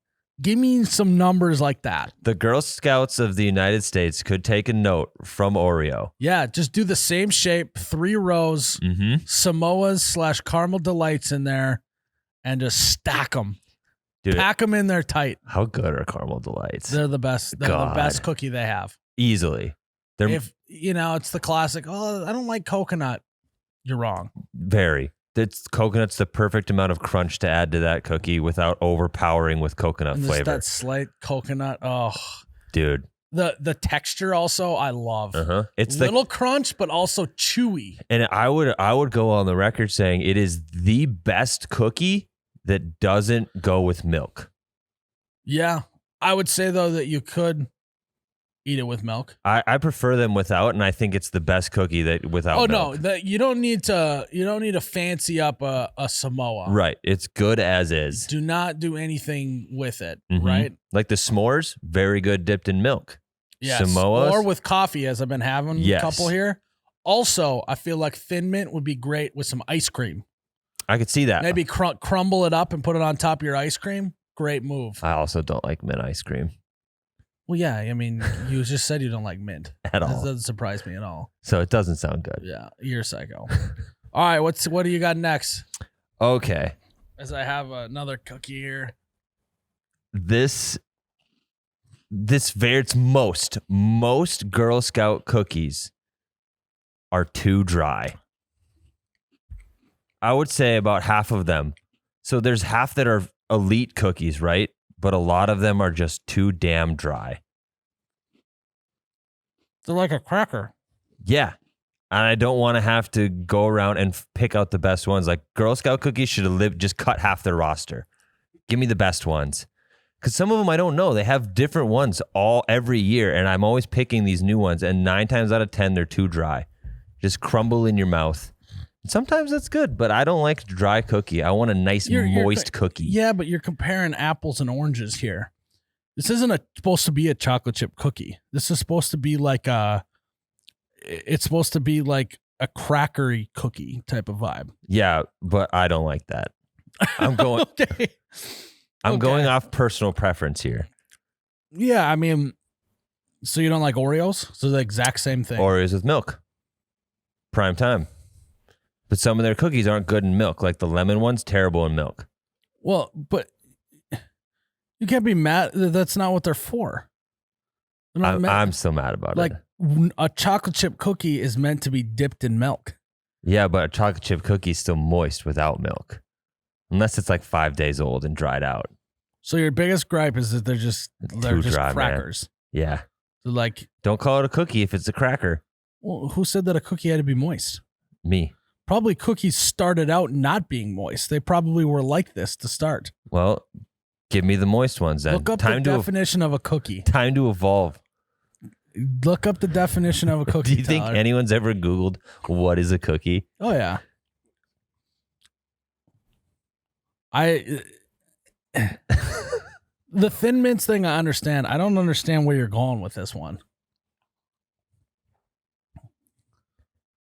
Give me some numbers like that. The Girl Scouts of the United States could take a note from Oreo. Yeah, just do the same shape, 3 rows, Samoas / caramel delights in there, and just stack them. Dude, pack them in there tight. How good are caramel delights? They're the best. They're the best cookie they have. Easily. If it's the classic, oh, I don't like coconut. You're wrong. Very. Coconut's the perfect amount of crunch to add to that cookie without overpowering with coconut and flavor. That slight coconut. Oh, dude. The texture also I love. It's little crunch, but also chewy. And I would go on the record saying it is the best cookie that doesn't go with milk. Yeah, I would say though that you could eat it with milk. I prefer them without, and I think it's the best cookie that without milk. No, you don't need to fancy up a Samoa. Right, it's good as is. Do not do anything with it. Right, like the s'mores, very good dipped in milk. Yes, Samoas or with coffee, as I've been having a couple here. Also, I feel like Thin Mint would be great with some ice cream. I could see that. Maybe crumble it up and put it on top of your ice cream. Great move. I also don't like mint ice cream. Well, yeah, I mean, you just said you don't like mint. At all. That doesn't surprise me at all. So it doesn't sound good. Yeah, you're a psycho. All right, what do you got next? Okay. As I have another cookie here. It's most Girl Scout cookies are too dry. I would say about half of them. So there's half that are elite cookies, right? But a lot of them are just too damn dry. They're like a cracker. Yeah. And I don't want to have to go around and pick out the best ones. Like Girl Scout cookies should have just cut half their roster. Give me the best ones. Because some of them I don't know. They have different ones every year. And I'm always picking these new ones. And 9 times out of 10, they're too dry. Just crumble in your mouth. Sometimes that's good, but I don't like dry cookie. I want a nice moist cookie. Yeah, but you're comparing apples and oranges here. This isn't supposed to be a chocolate chip cookie. This is supposed to be like it's supposed to be like a crackery cookie type of vibe. Yeah, but I don't like that. I'm going okay. I'm going off personal preference here. Yeah, I mean, so you don't like Oreos? So the exact same thing. Oreos with milk. Prime time. But some of their cookies aren't good in milk. Like the lemon one's terrible in milk. Well, but you can't be mad. That's not what they're for. I'm still mad about it. a chocolate chip cookie is meant to be dipped in milk. Yeah, but a chocolate chip cookie is still moist without milk. Unless it's like 5 days old and dried out. So your biggest gripe is that they're just dry, crackers. Man. Yeah. So like, don't call it a cookie if it's a cracker. well, who said that a cookie had to be moist? Me. Probably cookies started out not being moist. They probably were like this to start. Well, give me the moist ones then. Look up the definition of a cookie. Time to evolve. Look up the definition of a cookie. Do you think anyone's ever Googled what is a cookie? Oh yeah. The Thin Mints thing, I understand. I don't understand where you're going with this one.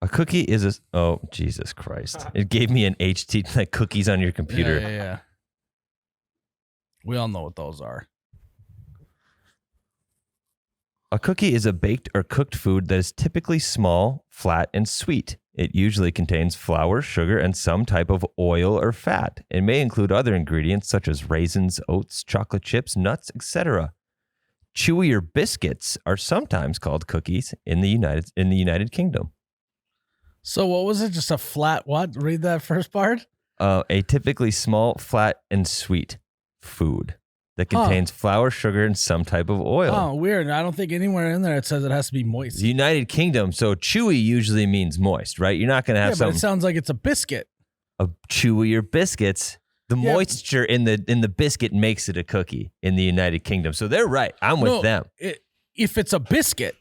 A cookie is a... Oh, Jesus Christ. It gave me an HT, like cookies on your computer. Yeah. We all know what those are. A cookie is a baked or cooked food that is typically small, flat, and sweet. It usually contains flour, sugar, and some type of oil or fat. It may include other ingredients such as raisins, oats, chocolate chips, nuts, etc. Chewier biscuits are sometimes called cookies in the United Kingdom. So what was it? Just a flat what? Read that first part. A typically small, flat, and sweet food that contains flour, sugar, and some type of oil. Oh, weird. I don't think anywhere in there it says it has to be moist. The United Kingdom, so chewy usually means moist, right? You're not going to have but it sounds like it's a biscuit. A chewier biscuits. The moisture in the biscuit makes it a cookie in the United Kingdom. So they're right. I'm with them. If it's a biscuit,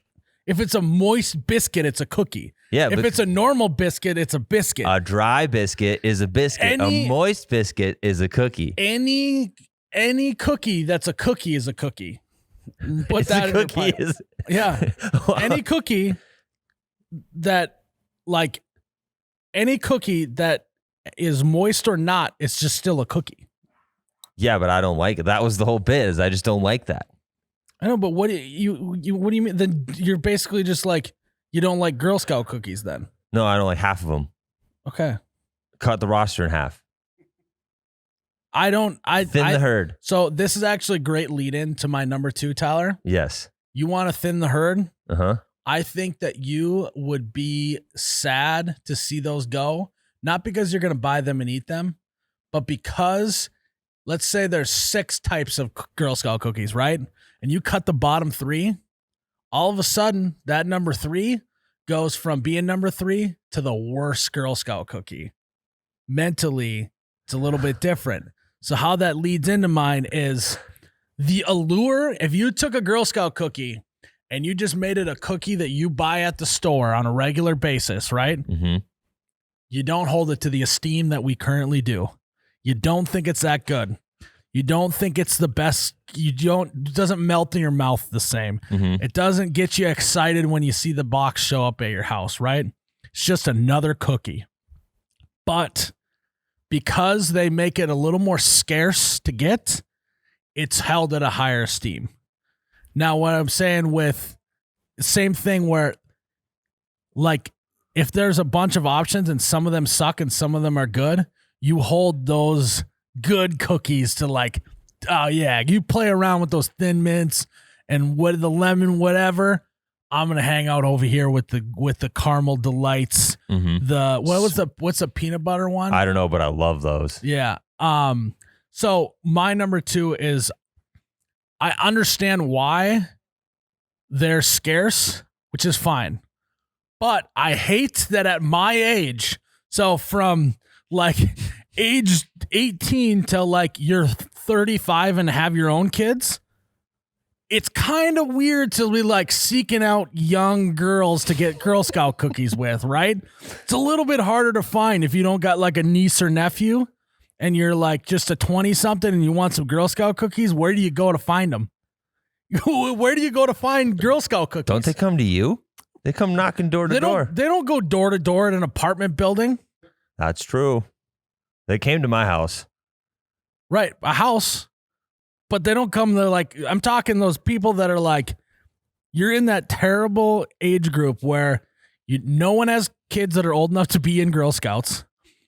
if it's a moist biscuit, it's a cookie. Yeah, if it's a normal biscuit, it's a biscuit. A dry biscuit is a biscuit. A moist biscuit is a cookie. Any cookie that's a cookie is a cookie. Put that in your pipe. Yeah. Any cookie that is moist or not, it's just still a cookie. Yeah, but I don't like it. That was the whole bit. Is I just don't like that. I know, but what do you mean? Then you're basically just like, you don't like Girl Scout cookies then? No, I don't like half of them. Okay. Cut the roster in half. Thin the herd. So this is actually a great lead in to my number 2, Tyler. Yes. You want to thin the herd? Uh-huh. I think that you would be sad to see those go, not because you're going to buy them and eat them, but because let's say there's 6 types of Girl Scout cookies, right? And you cut the bottom 3, all of a sudden that number 3 goes from being number 3 to the worst Girl Scout cookie. Mentally, it's a little bit different. So how that leads into mine is the allure. If you took a Girl Scout cookie and you just made it a cookie that you buy at the store on a regular basis, right? Mm-hmm. You don't hold it to the esteem that we currently do. You don't think it's that good. You don't think it's the best. It doesn't melt in your mouth the same. Mm-hmm. It doesn't get you excited when you see the box show up at your house, right? It's just another cookie. But because they make it a little more scarce to get, it's held at a higher esteem. Now, what I'm saying with the same thing where, like, if there's a bunch of options and some of them suck and some of them are good, you hold those good cookies to like, oh yeah, you play around with those Thin Mints and what the lemon, whatever. I'm gonna hang out over here with the caramel delights. Mm-hmm. What's the peanut butter one? I don't know, but I love those. Yeah. So my number 2 is, I understand why they're scarce, which is fine, but I hate that at my age. So from like age 18 till like you're 35 and have your own kids, it's kind of weird to be like seeking out young girls to get Girl Scout cookies with, right? It's a little bit harder to find if you don't got like a niece or nephew and you're like just a 20-something and you want some Girl Scout cookies. Where do you go to find them? Where do you go to find Girl Scout cookies? Don't they come to you? They come knocking door to door. They don't go door to door at an apartment building. That's true. They came to my house. Right, a house. But they don't come there like, I'm talking those people that are like, you're in that terrible age group where no one has kids that are old enough to be in Girl Scouts.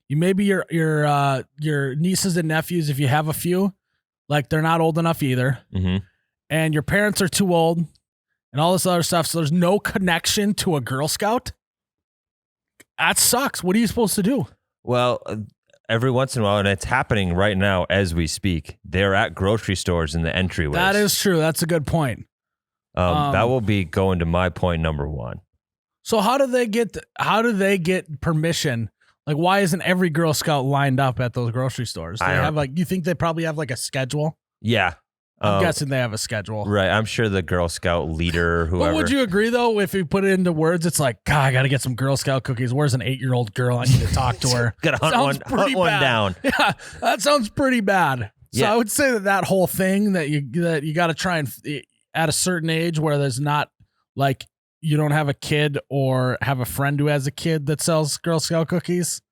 You maybe your nieces and nephews, if you have a few, like they're not old enough either. Mm-hmm. And your parents are too old. and all this other stuff. So there's no connection to a Girl Scout. That sucks. What are you supposed to do? Well, every once in a while, and it's happening right now as we speak, they're at grocery stores in the entryways. That is true. That's a good point. That will be going to my point number one. So how do they get permission? Like, why isn't every Girl Scout lined up at those grocery stores? They have you think they probably have like a schedule? Yeah. I'm guessing they have a schedule. Right. I'm sure the Girl Scout leader, whoever. But would you agree, though, if you put it into words, it's like, God, I got to get some Girl Scout cookies. Where's an 8-year-old girl? I need to talk to her. Gotta hunt one down. Yeah, that sounds pretty bad. So Yeah. I would say that whole thing that you got to try and at a certain age where there's not like you don't have a kid or have a friend who has a kid that sells Girl Scout cookies.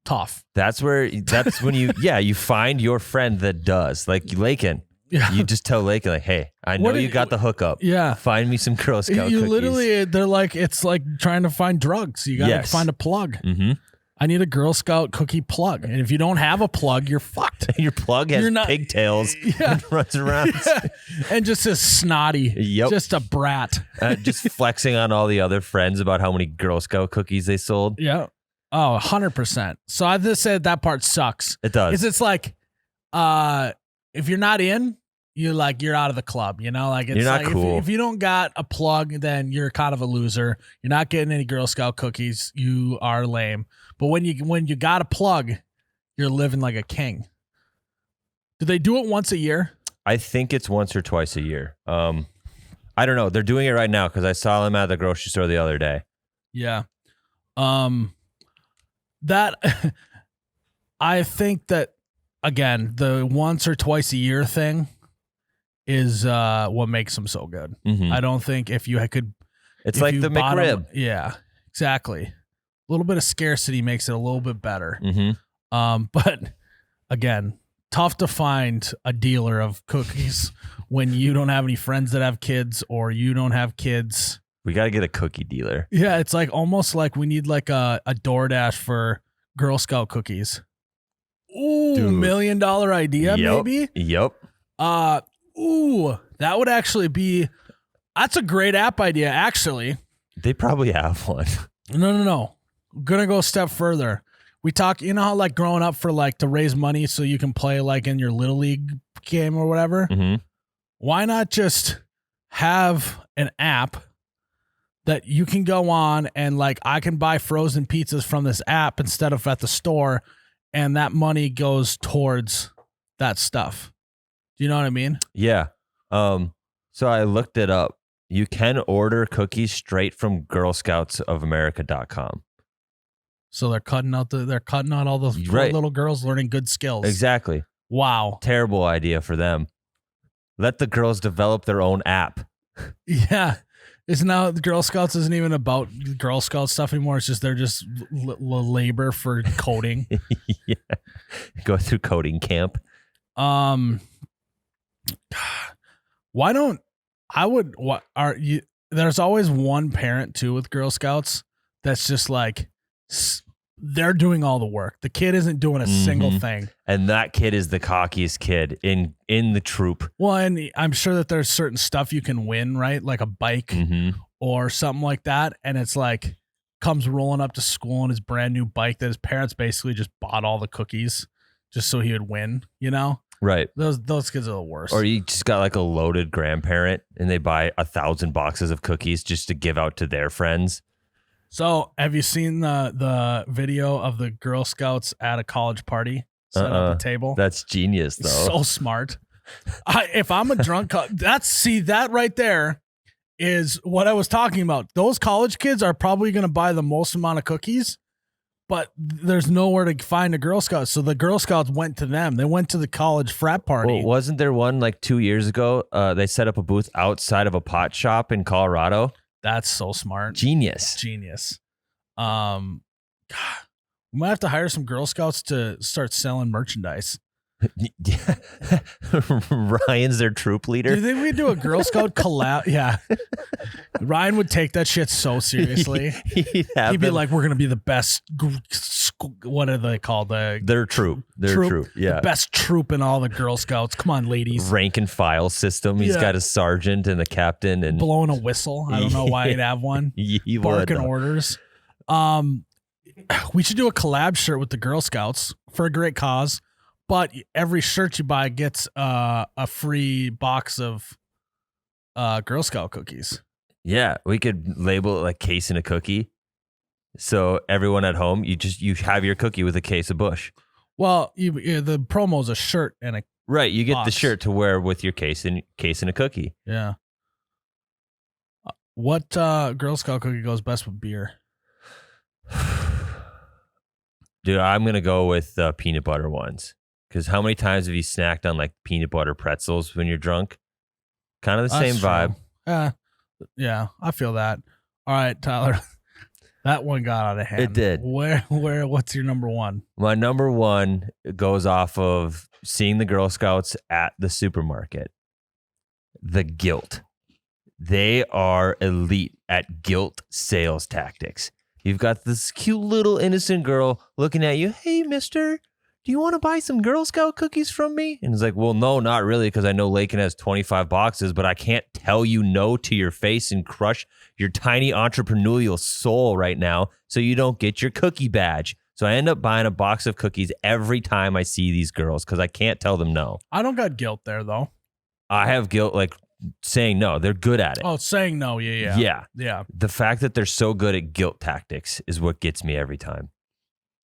Tough. That's when you find your friend that does, like Lakin. Yeah. You just tell Lakin, like, hey, I know you got the hookup. Yeah. Find me some Girl Scout You cookies. literally, they're like, it's like trying to find drugs. You got to Yes. find a plug. Mm-hmm. I need a Girl Scout cookie plug. And if you don't have a plug, you're fucked. Your plug has You're not- pigtails Yeah. and runs around. And just is snotty. Yep. Just a brat. Just flexing on all the other friends about how many Girl Scout cookies they sold. Yeah. Oh, 100%. So I just said that part sucks. It does. It's like, if you're not in, you're out of the club, you know, like it's You're not like cool. if you don't got a plug, then you're kind of a loser. You're not getting any Girl Scout cookies. You are lame. But when you got a plug, you're living like a king. Do they do it once a year? I think it's once or twice a year. I don't know. They're doing it right now because I saw them at the grocery store the other day. Yeah. That I think that again, the once or twice a year thing is what makes them so good. Mhm. I don't think if you could It's if like you the bought 'em- McRib. yeah, exactly. A little bit of scarcity makes it a little bit better. Mm-hmm. But again, tough to find a dealer of cookies when you don't have any friends that have kids or you don't have kids. We got to get a cookie dealer. Yeah, it's like almost like we need like a DoorDash for Girl Scout cookies. Ooh, Dude. $1 million idea, Yep. maybe? Yep. That would actually be that's a great app idea, actually. They probably have one. No. I'm gonna go a step further. We talk, you know how like growing up for like to raise money so you can play like in your little league game or whatever? Mm-hmm. Why not just have an app that you can go on and like I can buy frozen pizzas from this app instead of at the store, and that money goes towards that stuff. Do you know what I mean? Yeah. So I looked it up. You can order cookies straight from GirlScoutsOfAmerica.com. So they're cutting out all those poor Right. little girls learning good skills. Exactly. Wow. Terrible idea for them. Let the girls develop their own app. Yeah. It's now the Girl Scouts isn't even about Girl Scout stuff anymore. It's just they're just labor for coding. Yeah. Go through coding camp. Why don't I would what are you there's always one parent too with Girl Scouts that's just like they're doing all the work. The kid isn't doing a single thing. And that kid is the cockiest kid in the troop. Well, and I'm sure that there's certain stuff you can win, right? Like a bike Mm-hmm. or something like that. And it's like comes rolling up to school in his brand new bike that his parents basically just bought all the cookies just so he would win, you know? Right. Those kids are the worst. Or you just got like a loaded grandparent and they buy 1,000 boxes of cookies just to give out to their friends. So have you seen the video of the Girl Scouts at a college party set up a table? That's genius though. So smart. If I'm a drunk, that right there is what I was talking about. Those college kids are probably going to buy the most amount of cookies, but there's nowhere to find a Girl Scout. So the Girl Scouts went to them. They went to the college frat party. Well, wasn't there one like 2 years ago? They set up a booth outside of a pot shop in Colorado. That's so smart. Genius. God, we might have to hire some Girl Scouts to start selling merchandise. Ryan's their troop Do leader. you think we do a Girl Scout collab? Yeah. Ryan would take that shit so seriously. He'd He'd be like, we're going to be the best what are they called? Their troop. Yeah. The best troop in all the Girl Scouts. Come on, ladies. Rank and file system. He's got a sergeant and a captain and blowing a whistle. I don't know why he'd have one. he Barking would. orders. We should do a collab shirt with the Girl Scouts for a great cause. But every shirt you buy gets a free box of Girl Scout cookies. Yeah, we could label it like case and a cookie. So everyone at home, you have your cookie with a case of Bush. Well, the promo's a shirt and a right. You get box. the shirt to wear with your case and a cookie. Yeah. What Girl Scout cookie goes best with beer? Dude, I'm gonna go with peanut butter ones. Because how many times have you snacked on like peanut butter pretzels when you're drunk? Kind of the same vibe. Yeah, I feel that. All right, Tyler. That one got out of hand. It did. What's your number one? My number one goes off of seeing the Girl Scouts at the supermarket. The guilt. They are elite at guilt sales tactics. You've got this cute little innocent girl looking at you. Hey, mister, do you want to buy some Girl Scout cookies from me? And it's like, well, no, not really, because I know Lakin has 25 boxes, but I can't tell you no to your face and crush your tiny entrepreneurial soul right now so you don't get your cookie badge. So I end up buying a box of cookies every time I see these girls because I can't tell them no. I don't got guilt there, though. I have guilt, like saying no. They're good at it. Oh, saying no. Yeah. The fact that they're so good at guilt tactics is what gets me every time.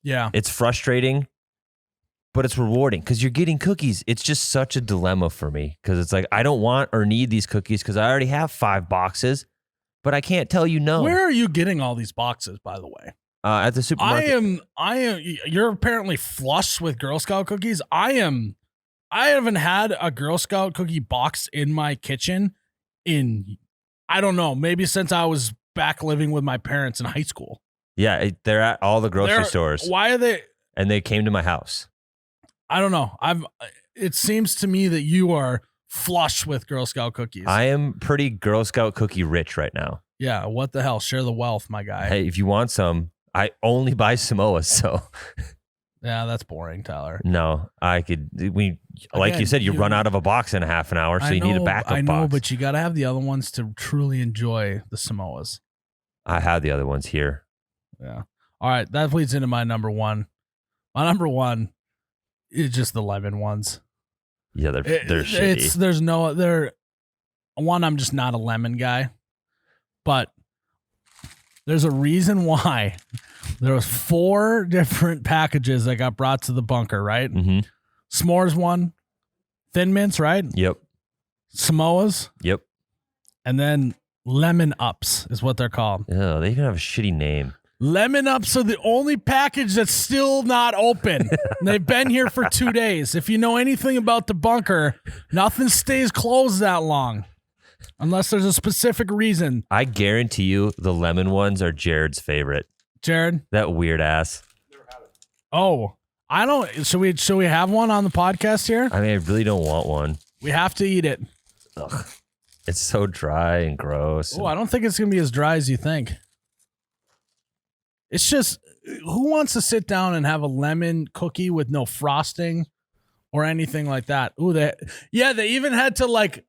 Yeah. It's frustrating, but it's rewarding because you're getting cookies. It's just such a dilemma for me because it's like, I don't want or need these cookies because I already have 5 boxes, but I can't tell you no. Where are you getting all these boxes, by the way? At the supermarket. I am. You're apparently flush with Girl Scout cookies. I haven't had a Girl Scout cookie box in my kitchen in, I don't know, maybe since I was back living with my parents in high school. Yeah, they're at all the grocery stores. Why are they? And they came to my house. I don't know. It seems to me that you are flush with Girl Scout cookies. I am pretty Girl Scout cookie rich right now. Yeah, what the hell? Share the wealth, my guy. Hey, if you want some, I only buy Samoas, so. Yeah, that's boring, Tyler. No, I could. Like Again, you said, you run out of a box in a half an hour, so you need a backup box. I know, but you got to have the other ones to truly enjoy the Samoas. I have the other ones here. Yeah. All right, that leads into my number one. My number one is just the lemon ones. Yeah, they're shitty. I'm just not a lemon guy, but there's a reason why. There was 4 different packages that got brought to the bunker, right? Mm-hmm. S'mores one, Thin Mints, right? Yep. Samoas. Yep. And then Lemon Ups is what they're called. Oh, they even have a shitty name. Lemon Ups are the only package that's still not open. They've been here for 2 days. If you know anything about the bunker, nothing stays closed that long. Unless there's a specific reason. I guarantee you the lemon ones are Jared's favorite. Jared? That weird ass. Oh, I don't. Should we have one on the podcast here? I mean, I really don't want one. We have to eat it. Ugh. It's so dry and gross. Oh, I don't think it's going to be as dry as you think. It's just, who wants to sit down and have a lemon cookie with no frosting or anything like that? Ooh, they even had to like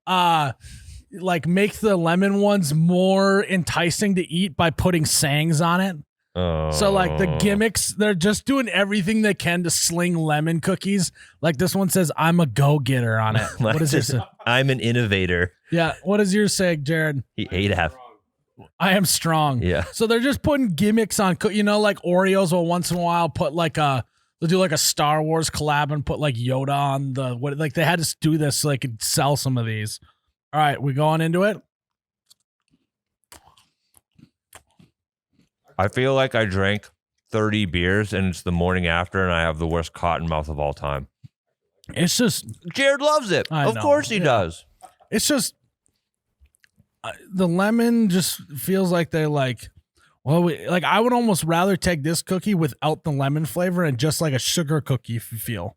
make the lemon ones more enticing to eat by putting sayings on it. Oh. So like the gimmicks, they're just doing everything they can to sling lemon cookies. Like this one says, "I'm a go-getter" on it. What does yours say? I'm an innovator. Yeah. What does yours say, Jared? He ate half. I am strong. Yeah. So they're just putting gimmicks on, like Oreos will once in a while put they'll do like a Star Wars collab and put like Yoda on they had to do this so they could sell some of these. All right, we going into it? I feel like I drank 30 beers and it's the morning after and I have the worst cotton mouth of all time. It's just Jared loves it. Of course he does. It's just the lemon just feels like they're like, well, I would almost rather take this cookie without the lemon flavor and just like a sugar cookie if you feel.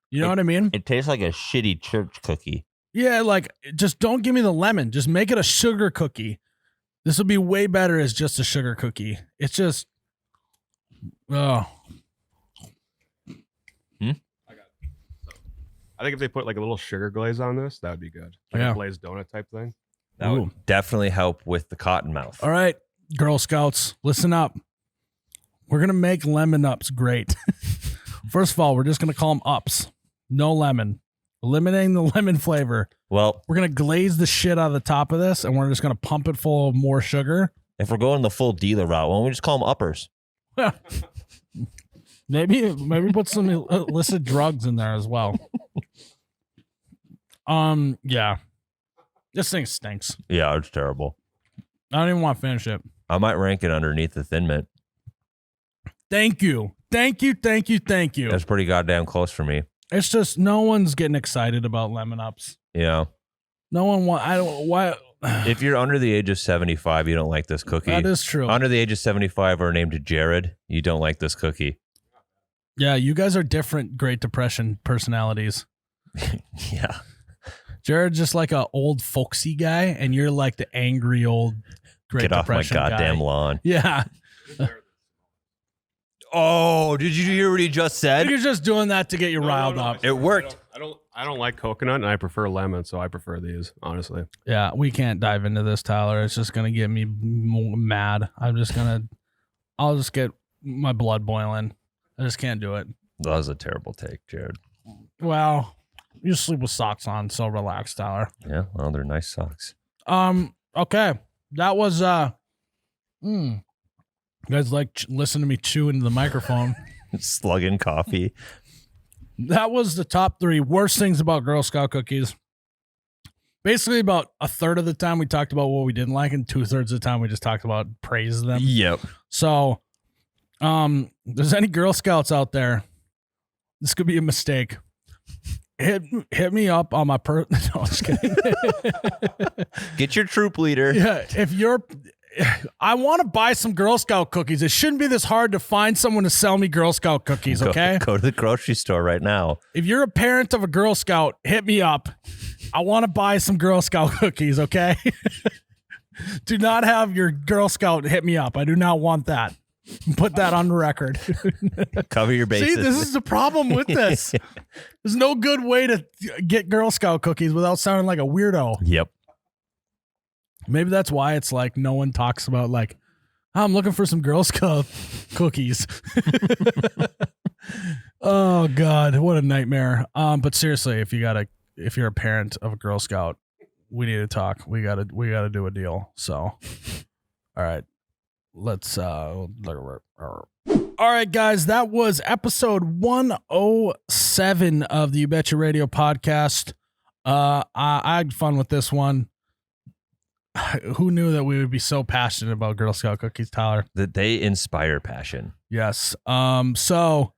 You know what I mean? It tastes like a shitty church cookie. Yeah, like just don't give me the lemon. Just make it a sugar cookie. This would be way better as just a sugar cookie. It's just, oh, I think if they put like a little sugar glaze on this, that would be good. Like Yeah. a glazed donut type thing. That would definitely help with the cotton mouth. All right, Girl Scouts, listen up. We're going to make lemon ups great. First of all, we're just going to call them ups. No lemon. Eliminating the lemon flavor. Well, We're going to glaze the shit out of the top of this, and we're just going to pump it full of more sugar. if we're going the full dealer route, why don't we just call them uppers? Maybe put some illicit drugs in there as well. Yeah. This thing stinks. Yeah, it's terrible. I don't even want to finish it. I might rank it underneath the Thin Mint. Thank you. That's pretty goddamn close for me. It's just no one's getting excited about lemon ups. Yeah. No one why If you're under the age of 75, you don't like this cookie. that is true. Under the age of 75 or named Jared, you don't like this cookie. Yeah, you guys are different Great Depression personalities. Yeah. Jared's just like a old folksy guy, and you're like the angry old Great Get off my Depression goddamn guy. lawn. Yeah. Oh, did you hear what he just said? You're just doing that to get you riled up. It worked. I don't like coconut, and I prefer lemon, so I prefer these, honestly. Yeah, we can't dive into this, Tyler. It's just gonna get me mad. I'll just get my blood boiling. I just can't do it. That was a terrible take, Jared. Well, you sleep with socks on, so relax, Tyler. Yeah, well, they're nice socks. Okay. That was you guys like listen to me chew into the microphone. Slugging coffee. That was the top 3 worst things about Girl Scout cookies. Basically, about a third of the time we talked about what we didn't like, and 2/3 of the time we just talked about praise them. Yep. So, there's any Girl Scouts out there, this could be a mistake. Hit me up on my no, I'm just kidding. Get your troop leader. Yeah, I want to buy some Girl Scout cookies. It shouldn't be this hard to find someone to sell me Girl Scout cookies, okay? Go to the grocery store right now. If you're a parent of a Girl Scout, hit me up. I want to buy some Girl Scout cookies, okay? Do not have your Girl Scout hit me up. I do not want that. Put that on the record. Cover your bases. See, this is the problem with this. There's no good way to get Girl Scout cookies without sounding like a weirdo. Yep. Maybe that's why it's like no one talks about like, oh, I'm looking for some Girl Scout cookies. Oh God, what a nightmare. But seriously, if you're a parent of a Girl Scout, we need to talk. We gotta do a deal. So, all right, let's all right, guys, that was episode 107 of the You Betcha Radio podcast. I had fun with this one. Who knew that we would be so passionate about Girl Scout cookies, Tyler? That they inspire passion. Yes. So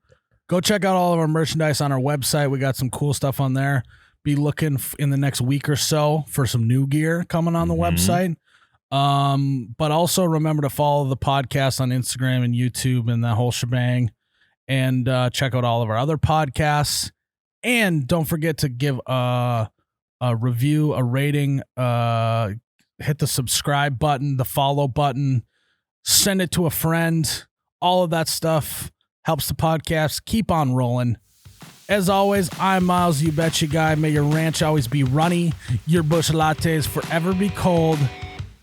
go check out all of our merchandise on our website. We got some cool stuff on there. Be looking in the next week or so for some new gear coming on the website. But also remember to follow the podcast on Instagram and YouTube and that whole shebang, and check out all of our other podcasts. And don't forget to give a review, a rating, hit the subscribe button, the follow button, send it to a friend. All of that stuff helps the podcast keep on rolling. As always, I'm Miles, You Betcha Guy. May your ranch always be runny, your bush lattes forever be cold.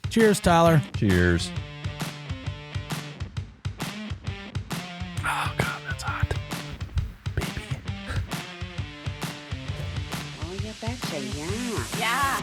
Cheers, Tyler. Cheers. Oh, God, that's hot. Baby. Oh, you betcha, yeah. Yeah.